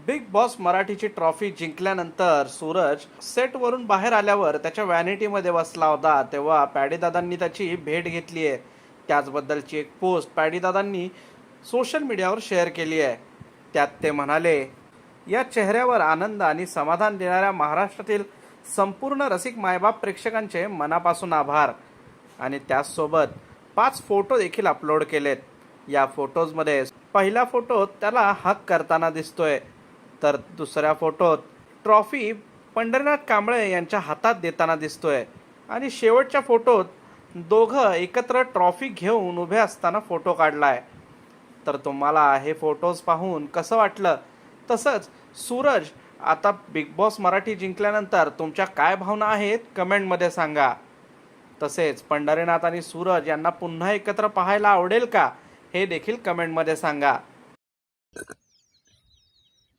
Big boss मराठीची trophy जिंकल्यानंतर सूरज सेटवरून बाहेर आल्यावर त्याच्या व्हॅनिटीमध्ये बसला होता. तेव्हा पॅडीदादांनी त्याची भेट घेतली आहे. त्याचबद्दलची एक पोस्ट पॅडीदादांनी सोशल मीडियावर शेअर केली आहे. त्यात ते म्हणाले, या चेहऱ्यावर आनंद आणि समाधान देणाऱ्या महाराष्ट्रातील संपूर्ण रसिक मायबाप प्रेक्षकांचे मनापासून आभार. आणि त्याचसोबत 5 फोटो देखील अपलोड केलेत. या फोटोजमध्ये पहिल्या फोटोत त्याला हक करताना दिसतोय, तर दुसऱ्या फोटोत ट्रॉफी पंढरीनाथ कांबळे यांच्या हातात देताना दिसतोय आणि शेवटच्या फोटोत दोघं एकत्र ट्रॉफी घेऊन उभे असताना फोटो काढलाय. तर तुम्हाला हे फोटोज पाहून कसं वाटलं? तसंच सूरज आता बिग बॉस मराठी जिंकल्यानंतर तुमच्या काय भावना आहेत कमेंटमध्ये सांगा. तसेच पंढरीनाथ आणि सूरज यांना पुन्हा एकत्र पाहायला आवडेल का, हे देखील कमेंटमध्ये सांगा.